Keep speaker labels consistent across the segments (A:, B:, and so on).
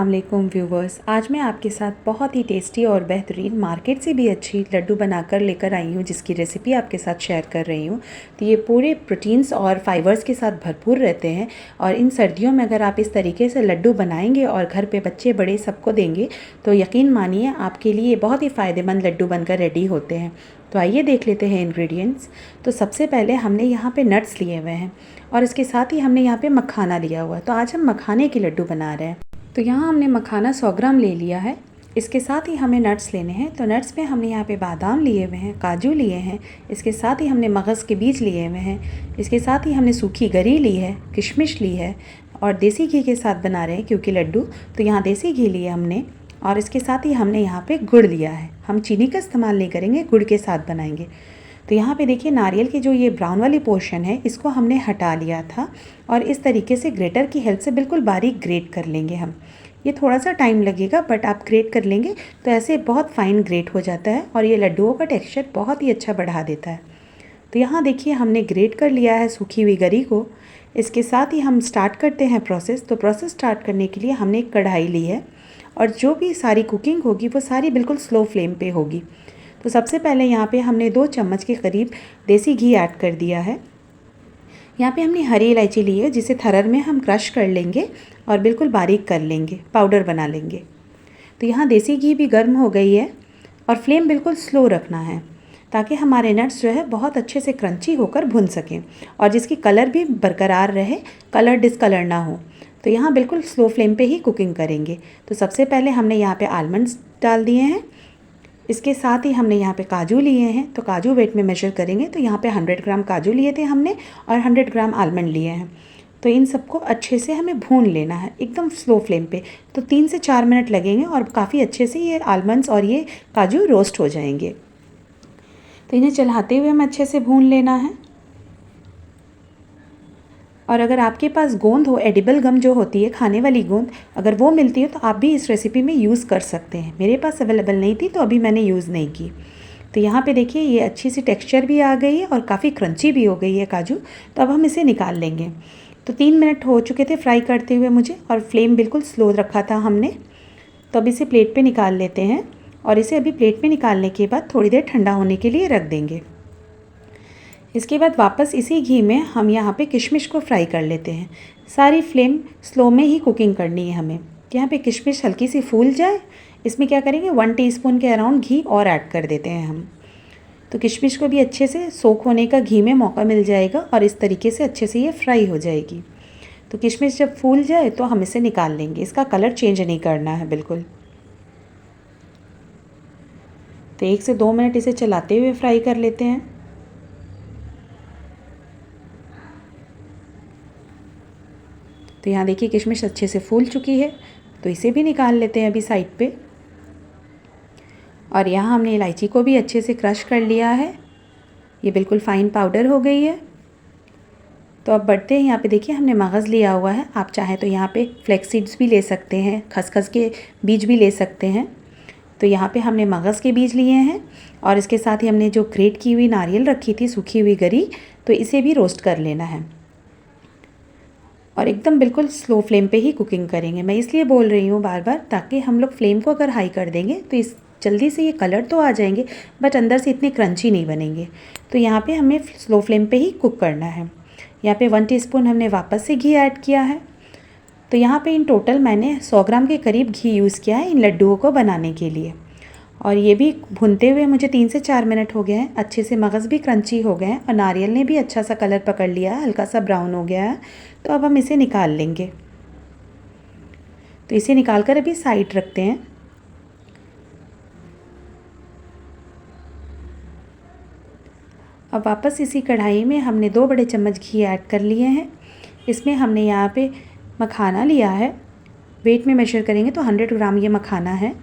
A: अस्सलाम वालेकुम व्यूवर्स। आज मैं आपके साथ बहुत ही टेस्टी और बेहतरीन मार्केट से भी अच्छी लड्डू बनाकर लेकर आई हूँ, जिसकी रेसिपी आपके साथ शेयर कर रही हूँ। तो ये पूरे प्रोटीन्स और फाइबर्स के साथ भरपूर रहते हैं और इन सर्दियों में अगर आप इस तरीके से लड्डू बनाएंगे और घर पे बच्चे बड़े सबको देंगे तो यकीन मानिए आपके लिए बहुत ही फ़ायदेमंद लड्डू बनकर रेडी होते हैं। तो आइए देख लेते हैं इंग्रेडिएंट्स। तो सबसे पहले हमने यहाँ पे नट्स लिए हुए हैं और इसके साथ ही हमने यहाँ पे मखाना लिया हुआ है। तो आज हम मखाने की लड्डू बना रहे हैं। तो यहाँ हमने मखाना 100 ग्राम ले लिया है। इसके साथ ही हमें नट्स लेने हैं। तो नट्स में हमने यहाँ पे बादाम लिए हुए हैं, काजू लिए हैं, इसके साथ ही हमने मगज़ के बीज लिए हुए हैं, इसके साथ ही हमने सूखी गरी ली है, किशमिश ली है और देसी घी के साथ बना रहे हैं क्योंकि लड्डू। तो यहाँ देसी घी लिया हमने और इसके साथ ही हमने यहाँ पे गुड़ लिया है। हम चीनी का इस्तेमाल नहीं करेंगे, गुड़ के साथ बनाएंगे। तो यहाँ पे देखिए नारियल की जो ये ब्राउन वाली पोर्शन है इसको हमने हटा लिया था और इस तरीके से ग्रेटर की हेल्प से बिल्कुल बारीक ग्रेट कर लेंगे हम। ये थोड़ा सा टाइम लगेगा बट आप ग्रेट कर लेंगे तो ऐसे बहुत फाइन ग्रेट हो जाता है और ये लड्डुओं का टेक्सचर बहुत ही अच्छा बढ़ा देता है। तो यहाँ देखिए हमने ग्रेट कर लिया है सूखी हुई गरी को। इसके साथ ही हम स्टार्ट करते हैं प्रोसेस। तो प्रोसेस स्टार्ट करने के लिए हमने एक कढ़ाई ली है और जो भी सारी कुकिंग होगी वो सारी बिल्कुल स्लो फ्लेम पे होगी। तो सबसे पहले यहाँ पे हमने 2 चम्मच के करीब देसी घी ऐड कर दिया है। यहाँ पे हमने हरी इलायची ली है जिसे थरर में हम क्रश कर लेंगे और बिल्कुल बारीक कर लेंगे, पाउडर बना लेंगे। तो यहाँ देसी घी भी गर्म हो गई है और फ्लेम बिल्कुल स्लो रखना है ताकि हमारे नट्स जो है बहुत अच्छे से क्रंची होकर भुन सकें और जिसकी कलर भी बरकरार रहे, कलर डिसकलर ना हो। तो यहाँ बिल्कुल स्लो फ्लेम पे ही कुकिंग करेंगे। तो सबसे पहले हमने यहाँ पे आलमंड्स डाल दिए हैं। इसके साथ ही हमने यहाँ पे काजू लिए हैं। तो काजू वेट में मेजर करेंगे तो यहाँ पे 100 ग्राम काजू लिए थे हमने और 100 ग्राम आलमंड लिए हैं। तो इन सबको अच्छे से हमें भून लेना है एकदम स्लो फ्लेम पे। तो 3 से 4 मिनट लगेंगे और काफ़ी अच्छे से ये आलमंड्स और ये काजू रोस्ट हो जाएंगे। तो इन्हें चलाते हुए हमें अच्छे से भून लेना है। और अगर आपके पास गोंद हो, एडिबल गम जो होती है खाने वाली गोंद, अगर वो मिलती है तो आप भी इस रेसिपी में यूज़ कर सकते हैं। मेरे पास अवेलेबल नहीं थी तो अभी मैंने यूज़ नहीं की। तो यहाँ पे देखिए ये अच्छी सी टेक्सचर भी आ गई है और काफ़ी क्रंची भी हो गई है काजू। तो अब हम इसे निकाल लेंगे। तो 3 मिनट हो चुके थे फ्राई करते हुए मुझे और फ्लेम बिल्कुल स्लो रखा था हमने। तो अब इसे प्लेट पर निकाल लेते हैं और इसे अभी प्लेट पर निकालने के बाद थोड़ी देर ठंडा होने के लिए रख देंगे। इसके बाद वापस इसी घी में हम यहाँ पे किशमिश को फ्राई कर लेते हैं। सारी फ्लेम स्लो में ही कुकिंग करनी है हमें। यहाँ पे किशमिश हल्की सी फूल जाए, इसमें क्या करेंगे 1 टीस्पून के अराउंड घी और ऐड कर देते हैं हम। तो किशमिश को भी अच्छे से सोख होने का घी में मौका मिल जाएगा और इस तरीके से अच्छे से ये फ्राई हो जाएगी। तो किशमिश जब फूल जाए तो हम इसे निकाल लेंगे। इसका कलर चेंज नहीं करना है बिल्कुल। तो 1 से 2 मिनट इसे चलाते हुए फ्राई कर लेते हैं। तो यहाँ देखिए किशमिश अच्छे से फूल चुकी है तो इसे भी निकाल लेते हैं अभी साइड पे। और यहाँ हमने इलायची को भी अच्छे से क्रश कर लिया है। ये बिल्कुल फ़ाइन पाउडर हो गई है। तो अब बढ़ते हैं। यहाँ पे देखिए हमने मगज़ लिया हुआ है। आप चाहें तो यहाँ पे फ्लैक्स सीड्स भी ले सकते हैं, खसखस के बीज भी ले सकते हैं। तो यहाँ पे हमने मगज़ के बीज लिए हैं और इसके साथ ही हमने जो ग्रेट की हुई नारियल रखी थी, सूखी हुई गरी, तो इसे भी रोस्ट कर लेना है और एकदम बिल्कुल स्लो फ्लेम पे ही कुकिंग करेंगे। मैं इसलिए बोल रही हूँ बार बार ताकि हम लोग फ्लेम को अगर हाई कर देंगे तो इस जल्दी से ये कलर तो आ जाएंगे बट अंदर से इतने क्रंची नहीं बनेंगे। तो यहाँ पे हमें स्लो फ्लेम पे ही कुक करना है। यहाँ पे 1 टीस्पून हमने वापस से घी ऐड किया है। तो यहाँ पे इन टोटल मैंने 100 ग्राम के करीब घी यूज़ किया है इन लड्डुओं को बनाने के लिए। और ये भी भुनते हुए मुझे 3 से 4 मिनट हो गए हैं। अच्छे से मगज़ भी क्रंची हो गए हैं और नारियल ने भी अच्छा सा कलर पकड़ लिया है, हल्का सा ब्राउन हो गया है। तो अब हम इसे निकाल लेंगे। तो इसे निकाल कर अभी साइड रखते हैं। अब वापस इसी कढ़ाई में हमने 2 बड़े चम्मच घी ऐड कर लिए हैं। इसमें हमने यहाँ पे मखाना लिया है। वेट में मेजर करेंगे तो 100 ग्राम ये मखाना है।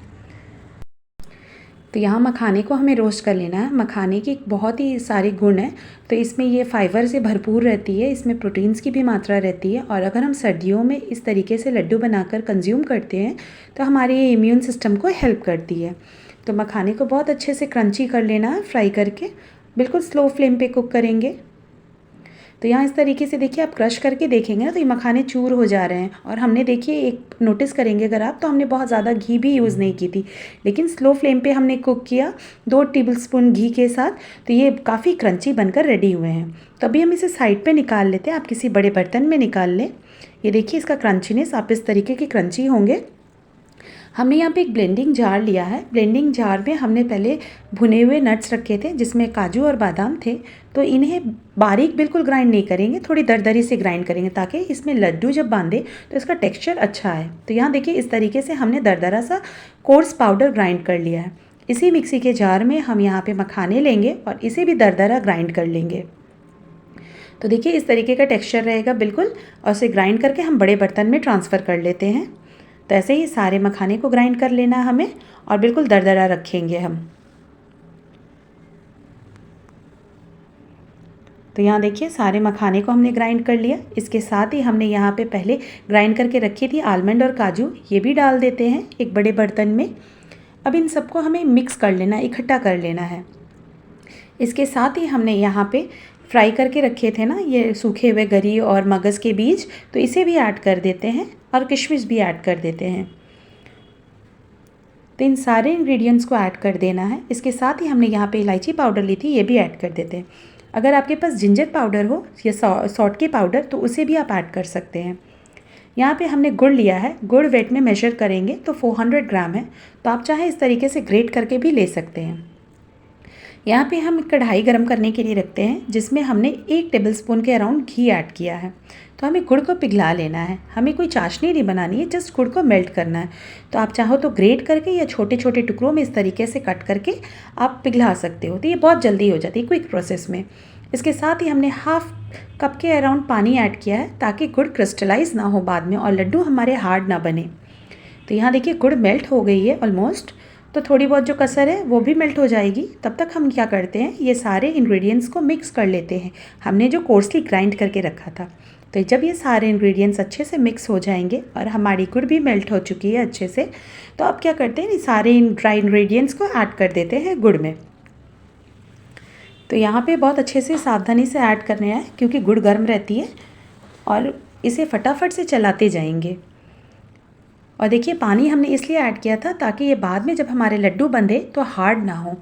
A: तो यहाँ मखाने को हमें रोस्ट कर लेना है। मखाने की बहुत ही सारे गुण हैं। तो इसमें ये फाइबर से भरपूर रहती है, इसमें प्रोटीन्स की भी मात्रा रहती है और अगर हम सर्दियों में इस तरीके से लड्डू बनाकर कंज्यूम करते हैं तो हमारे ये इम्यून सिस्टम को हेल्प करती है। तो मखाने को बहुत अच्छे से क्रंची कर लेना है फ्राई करके। बिल्कुल स्लो फ्लेम पे कुक करेंगे। तो यहाँ इस तरीके से देखिए आप क्रश करके देखेंगे ना तो ये मखाने चूर हो जा रहे हैं। और हमने देखिए एक नोटिस करेंगे अगर आप, तो हमने बहुत ज़्यादा घी भी यूज़ नहीं की थी, लेकिन स्लो फ्लेम पे हमने कुक किया 2 टेबलस्पून घी के साथ। तो ये काफ़ी क्रंची बनकर रेडी हुए हैं। तो अभी हम इसे साइड पे निकाल लेते हैं। आप किसी बड़े बर्तन में निकाल लें। ये देखिए इसका क्रंचीनेस आप इस तरीके के क्रंची होंगे। हमने यहाँ पे एक ब्लेंडिंग जार लिया है। ब्लेंडिंग जार में हमने पहले भुने हुए नट्स रखे थे जिसमें काजू और बादाम थे। तो इन्हें बारीक बिल्कुल ग्राइंड नहीं करेंगे, थोड़ी दरदरी से ग्राइंड करेंगे ताकि इसमें लड्डू जब बांधे तो इसका टेक्सचर अच्छा है। तो यहाँ देखिए इस तरीके से हमने दरदरा सा कोर्स पाउडर ग्राइंड कर लिया है। इसी मिक्सी के जार में हम यहाँ पे मखाने लेंगे और इसे भी दरदरा ग्राइंड कर लेंगे। तो देखिए इस तरीके का टेक्सचर रहेगा बिल्कुल, और उसे ग्राइंड करके हम बड़े बर्तन में ट्रांसफ़र कर लेते हैं। तो ऐसे ही सारे मखाने को ग्राइंड कर लेना है हमें, और बिल्कुल दरदरा रखेंगे हम। तो यहाँ देखिए सारे मखाने को हमने ग्राइंड कर लिया। इसके साथ ही हमने यहाँ पे पहले ग्राइंड करके रखी थी आलमंड और काजू, ये भी डाल देते हैं एक बड़े बर्तन में। अब इन सबको हमें मिक्स कर लेना, इकट्ठा कर लेना है। इसके साथ ही हमने यहाँ पे फ्राई करके रखे थे ना ये सूखे हुए गरी और मगज़ के बीज, तो इसे भी ऐड कर देते हैं और किशमिश भी ऐड कर देते हैं। तो इन सारे इंग्रेडिएंट्स को ऐड कर देना है। इसके साथ ही हमने यहाँ पे इलायची पाउडर ली थी, ये भी ऐड कर देते हैं। अगर आपके पास जिंजर पाउडर हो या सौंठ की पाउडर तो उसे भी आप ऐड कर सकते हैं। यहाँ पे हमने गुड़ लिया है। गुड़ वेट में मेजर करेंगे तो 400 ग्राम है। तो आप चाहे इस तरीके से ग्रेट करके भी ले सकते हैं। यहाँ पे हम कढ़ाई गरम करने के लिए रखते हैं जिसमें हमने 1 टेबलस्पून के अराउंड घी ऐड किया है। तो हमें गुड़ को पिघला लेना है। हमें कोई चाशनी नहीं बनानी है, जस्ट गुड़ को मेल्ट करना है। तो आप चाहो तो ग्रेट करके या छोटे छोटे टुकड़ों में इस तरीके से कट करके आप पिघला सकते हो। तो ये बहुत जल्दी हो जाती है क्विक प्रोसेस में। इसके साथ ही हमने हाफ कप के अराउंड पानी ऐड किया है ताकि गुड़ क्रिस्टलाइज ना हो बाद में और लड्डू हमारे हार्ड ना बने। तो यहाँ देखिए गुड़ मेल्ट हो गई है ऑलमोस्ट। तो थोड़ी बहुत जो कसर है वो भी मेल्ट हो जाएगी। तब तक हम क्या करते हैं, ये सारे इंग्रेडिएंट्स को मिक्स कर लेते हैं हमने जो कोर्सली ग्राइंड करके रखा था। तो जब ये सारे इंग्रेडिएंट्स अच्छे से मिक्स हो जाएंगे और हमारी गुड़ भी मेल्ट हो चुकी है अच्छे से, तो अब क्या करते हैं, ये सारे ड्राई इंग्रेडिएंट्स को ऐड कर देते हैं गुड़ में। तो यहाँ पे बहुत अच्छे से सावधानी से ऐड करना है क्योंकि गुड़ गर्म रहती है, और इसे फटाफट से चलाते जाएंगे। और देखिए पानी हमने इसलिए ऐड किया था ताकि ये बाद में जब हमारे लड्डू बंधे तो हार्ड ना हो,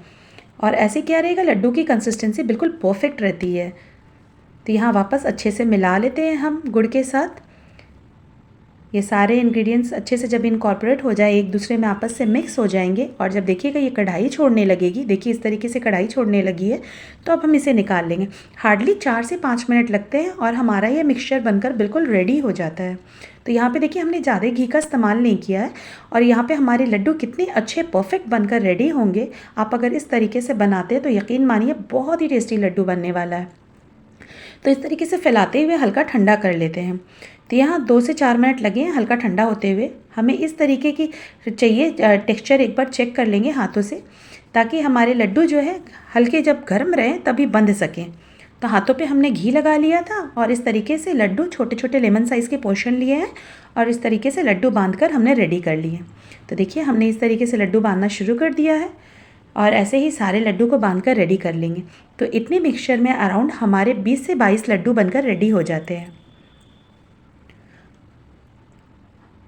A: और ऐसे क्या रहेगा, लड्डू की कंसिस्टेंसी बिल्कुल परफेक्ट रहती है। तो यहाँ वापस अच्छे से मिला लेते हैं हम गुड़ के साथ। ये सारे इंग्रेडिएंट्स अच्छे से जब इनकॉर्पोरेट हो जाए, एक दूसरे में आपस से मिक्स हो जाएंगे, और जब देखिएगा ये कढ़ाई छोड़ने लगेगी, देखिए इस तरीके से कढ़ाई छोड़ने लगी है, तो अब हम इसे निकाल लेंगे। हार्डली 4 से 5 मिनट लगते हैं और हमारा ये मिक्सचर बनकर बिल्कुल रेडी हो जाता है। तो यहाँ पे देखिए हमने ज़्यादा घी का इस्तेमाल नहीं किया है, और यहाँ पे हमारे लड्डू कितने अच्छे परफेक्ट बनकर रेडी होंगे। आप अगर इस तरीके से बनाते हैं तो यकीन मानिए बहुत ही टेस्टी लड्डू बनने वाला है। तो इस तरीके से फैलाते हुए हल्का ठंडा कर लेते हैं। तो यहाँ 2 से 4 मिनट लगे हैं हल्का ठंडा होते हुए। हमें इस तरीके की चाहिए टेक्सचर, एक बार चेक कर लेंगे हाथों से, ताकि हमारे लड्डू जो है हल्के जब गर्म रहें तभी बंध सकें। तो हाथों पे हमने घी लगा लिया था और इस तरीके से लड्डू छोटे छोटे लेमन साइज़ के पोर्शन लिए हैं, और इस तरीके से लड्डू बांधकर हमने रेडी कर लिए। तो देखिए हमने इस तरीके से लड्डू बांधना शुरू कर दिया है, और ऐसे ही सारे लड्डू को बांधकर रेडी कर लेंगे। तो इतने मिक्सचर में अराउंड हमारे 20 से 22 लड्डू बनकर रेडी हो जाते हैं।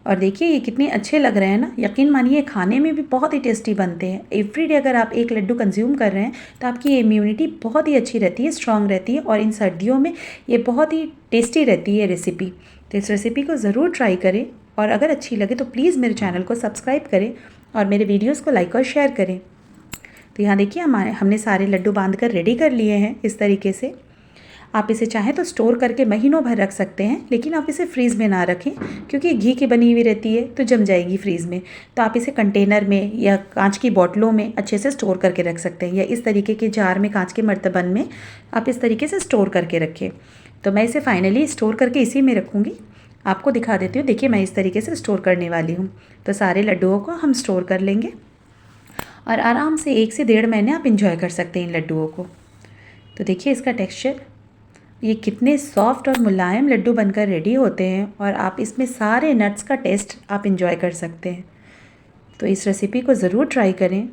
A: और देखिए ये कितने अच्छे लग रहे हैं ना, यकीन मानिए खाने में भी बहुत ही टेस्टी बनते हैं। एवरीडे अगर आप एक लड्डू कंज्यूम कर रहे हैं तो आपकी इम्यूनिटी बहुत ही अच्छी रहती है, स्ट्रांग रहती है, और इन सर्दियों में ये बहुत ही टेस्टी रहती है रेसिपी। तो इस रेसिपी को ज़रूर ट्राई करें, और अगर अच्छी लगे तो प्लीज़ मेरे चैनल को सब्सक्राइब करें और मेरे वीडियोज़ को लाइक और शेयर करें। तो यहाँ देखिए हमने सारे लड्डू बांध कर रेडी कर लिए हैं इस तरीके से। आप इसे चाहें तो स्टोर करके महीनों भर रख सकते हैं, लेकिन आप इसे फ्रीज़ में ना रखें क्योंकि घी की बनी हुई रहती है तो जम जाएगी फ्रीज़ में। तो आप इसे कंटेनर में या कांच की बोतलों में अच्छे से स्टोर करके रख सकते हैं, या इस तरीके के जार में, कांच के मर्तबन में आप इस तरीके से स्टोर करके रखें। तो मैं इसे फाइनली स्टोर करके इसी में रखूँगी। आपको दिखा देती हूँ, देखिए मैं इस तरीके से स्टोर करने वाली हूँ। तो सारे लड्डुओं को हम स्टोर कर लेंगे और आराम से 1 से 1.5 महीने आप इंजॉय कर सकते हैं इन लड्डुओं को। तो देखिए इसका टेक्सचर, ये कितने सॉफ्ट और मुलायम लड्डू बनकर रेडी होते हैं, और आप इसमें सारे नट्स का टेस्ट आप इंजॉय कर सकते हैं। तो इस रेसिपी को ज़रूर ट्राई करें।